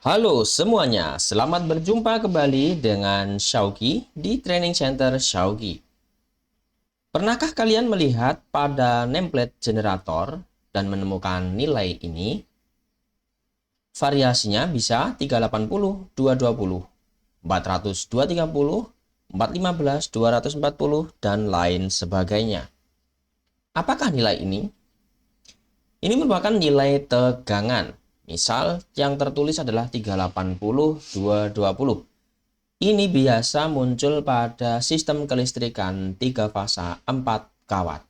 Halo semuanya, selamat berjumpa kembali dengan Syauqi di Training Center Syauqi. Pernahkah kalian melihat pada template generator dan menemukan nilai ini? Variasinya bisa 380, 220, 400, 230, 415, 240, dan lain sebagainya. Apakah nilai ini? Ini merupakan nilai tegangan. Misal yang tertulis adalah 380, 220. Ini biasa muncul pada sistem kelistrikan 3 fasa 4 kawat.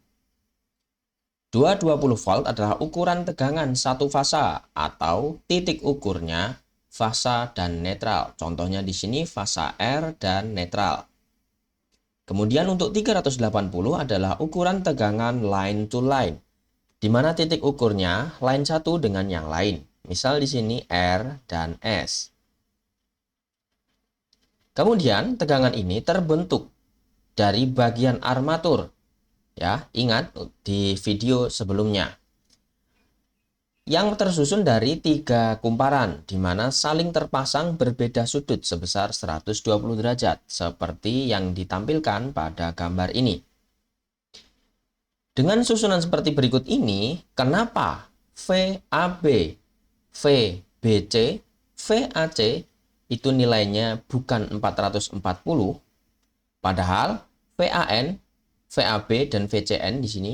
220 volt adalah ukuran tegangan satu fasa atau titik ukurnya fasa dan netral. Contohnya di sini fasa R dan netral. Kemudian untuk 380 adalah ukuran tegangan line to line, di mana titik ukurnya line satu dengan yang lain. Misal di sini R dan S. Kemudian tegangan ini terbentuk dari bagian armatur. Ya, ingat di video sebelumnya. Yang tersusun dari 3 kumparan, di mana saling terpasang berbeda sudut sebesar 120 derajat, seperti yang ditampilkan pada gambar ini. Dengan susunan seperti berikut ini, kenapa VAB, VBC, VAC itu nilainya bukan 440, padahal VAN, VAB, dan VCN di sini,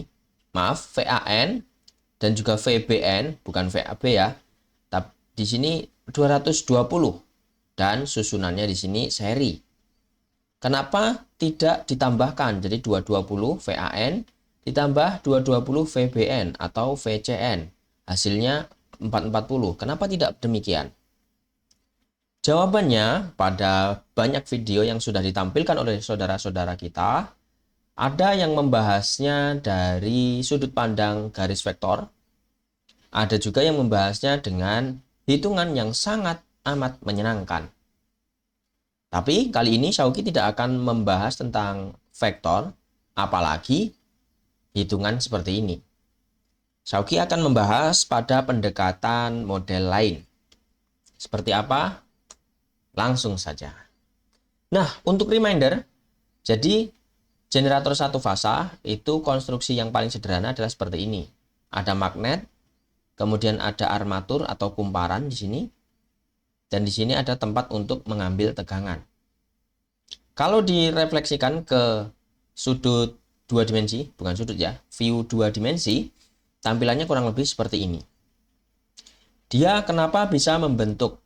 maaf, VAN dan juga VBN, bukan VAB ya, tapi di sini 220 dan susunannya di sini seri. Kenapa tidak ditambahkan? Jadi 220 VAN ditambah 220 VBN atau VCN. Hasilnya 440. Kenapa tidak demikian? Jawabannya pada banyak video yang sudah ditampilkan oleh saudara-saudara kita, ada yang membahasnya dari sudut pandang garis vektor, ada juga yang membahasnya dengan hitungan yang sangat amat menyenangkan. Tapi kali ini Syauqi tidak akan membahas tentang vektor, apalagi hitungan seperti ini. Syauqi akan membahas pada pendekatan model lain. Seperti apa? Langsung saja. Nah, untuk reminder, jadi generator satu fasa itu konstruksi yang paling sederhana adalah seperti ini. Ada magnet, kemudian ada armatur atau kumparan di sini, dan di sini ada tempat untuk mengambil tegangan. Kalau direfleksikan ke sudut 2 dimensi, bukan sudut ya, view 2 dimensi, tampilannya kurang lebih seperti ini. Dia kenapa bisa membentuk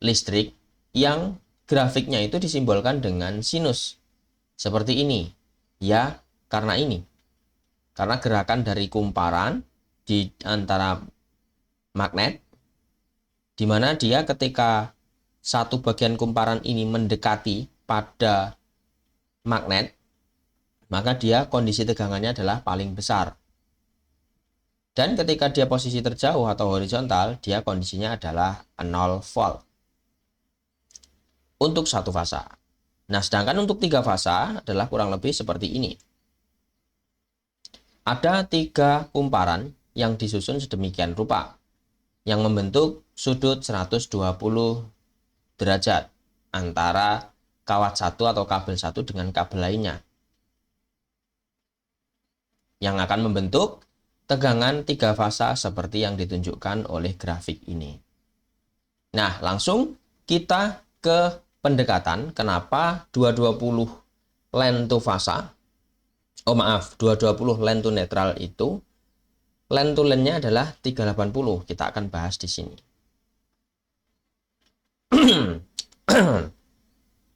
listrik yang grafiknya itu disimbolkan dengan sinus. Seperti ini. Ya, karena ini. Karena gerakan dari kumparan di antara magnet, di mana dia ketika satu bagian kumparan ini mendekati pada magnet, maka dia kondisi tegangannya adalah paling besar. Dan ketika dia posisi terjauh atau horizontal, dia kondisinya adalah 0 volt. Untuk satu fasa. Nah, sedangkan untuk 3 fasa adalah kurang lebih seperti ini. Ada 3 kumparan yang disusun sedemikian rupa, yang membentuk sudut 120 derajat antara kawat satu atau kabel satu dengan kabel lainnya, yang akan membentuk tegangan 3 fasa seperti yang ditunjukkan oleh grafik ini. Nah, langsung kita ke pendekatan kenapa 220 line to fasa, 220 line to netral itu, line to line-nya adalah 380. Kita akan bahas di sini.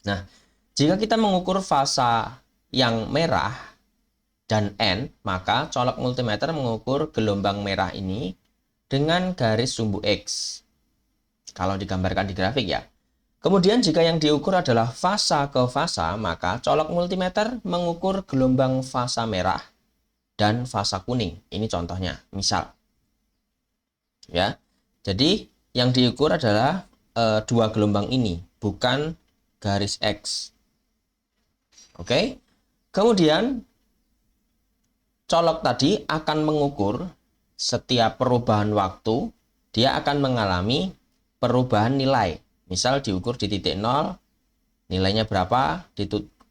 Nah, jika kita mengukur fasa yang merah dan N, maka colok multimeter mengukur gelombang merah ini dengan garis sumbu X. Kalau digambarkan di grafik ya. Kemudian jika yang diukur adalah fasa ke fasa, maka colok multimeter mengukur gelombang fasa merah dan fasa kuning. Ini contohnya, misal. Ya. Jadi yang diukur adalah 2 gelombang ini, bukan garis X. Oke. Kemudian colok tadi akan mengukur setiap perubahan waktu, dia akan mengalami perubahan nilai. Misal diukur di titik 0, nilainya berapa,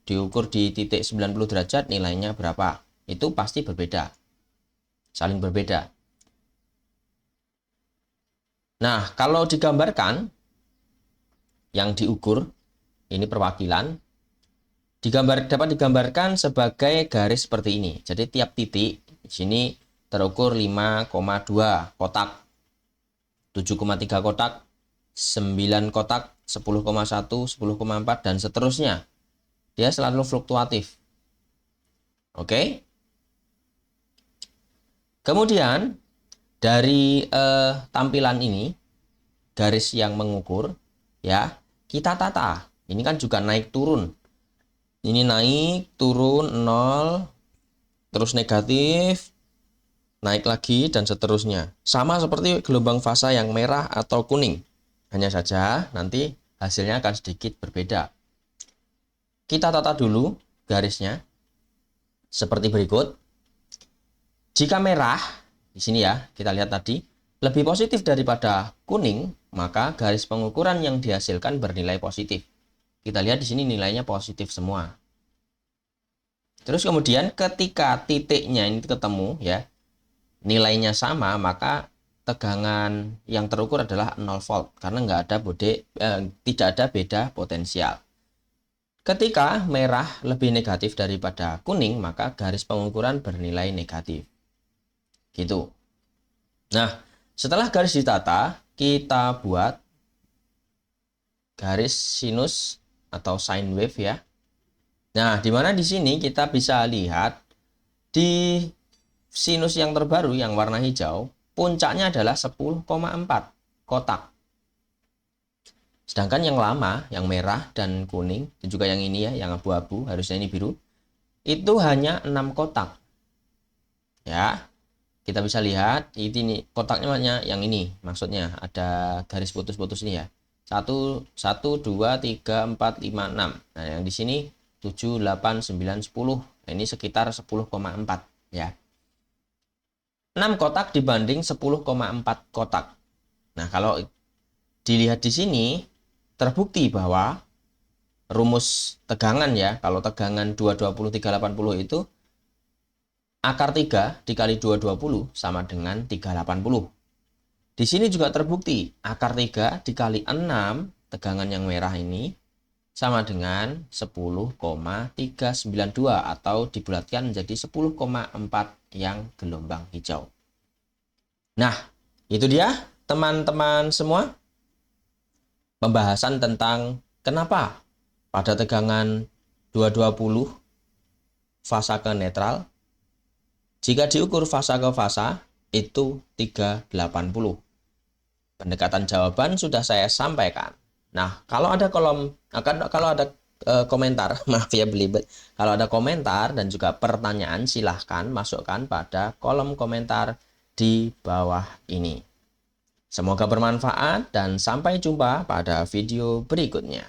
diukur di titik 90 derajat, nilainya berapa. Itu pasti berbeda, saling berbeda. Nah, kalau digambarkan, yang diukur, ini perwakilan, dapat digambarkan sebagai garis seperti ini. Jadi tiap titik di sini terukur 5,2 kotak, 7,3 kotak, 9 kotak, 10,1, 10,4 dan seterusnya. Dia selalu fluktuatif. Oke. Kemudian dari tampilan ini, garis yang mengukur, ya, kita tata. Ini kan juga naik turun. Ini naik, turun, 0, terus negatif, naik lagi, dan seterusnya. Sama seperti gelombang fasa yang merah atau kuning. Hanya saja nanti hasilnya akan sedikit berbeda. Kita tata dulu garisnya seperti berikut. Jika merah, di sini ya, kita lihat tadi, lebih positif daripada kuning, maka garis pengukuran yang dihasilkan bernilai positif. Kita lihat di sini nilainya positif semua. Terus kemudian ketika titiknya ini ketemu ya, nilainya sama, maka tegangan yang terukur adalah 0 volt karena tidak ada beda potensial. Ketika merah lebih negatif daripada kuning, maka garis pengukuran bernilai negatif. Gitu. Nah, setelah garis ditata, kita buat garis sinus atau sine wave ya. Nah, di mana di sini kita bisa lihat di sinus yang terbaru yang warna hijau, puncaknya adalah 10,4 kotak. Sedangkan yang lama, yang merah dan kuning, dan juga yang ini ya, yang abu-abu, harusnya ini biru, itu hanya 6 kotak. Ya, kita bisa lihat, ini kotaknya yang ini, maksudnya ada garis putus-putus ini ya. 1, 2, 3, 4, 5, 6. Nah, yang di sini 7, 8, 9, 10. Nah, ini sekitar 10,4 ya. 6 kotak dibanding 10,4 kotak. Nah, kalau dilihat di sini terbukti bahwa rumus tegangan ya, kalau tegangan 220 380 itu akar 3 dikali 220 sama dengan 380. Di sini juga terbukti akar 3 dikali 6 tegangan yang merah ini sama dengan 10,392 atau dibulatkan menjadi 10,4 yang gelombang hijau. Nah, itu dia teman-teman semua pembahasan tentang kenapa pada tegangan 220 fasa ke netral, jika diukur fasa ke fasa itu 380. Pendekatan jawaban sudah saya sampaikan. Nah, kalau ada komentar, maaf ya belibet. Kalau ada komentar dan juga pertanyaan, silahkan masukkan pada kolom komentar di bawah ini. Semoga bermanfaat dan sampai jumpa pada video berikutnya.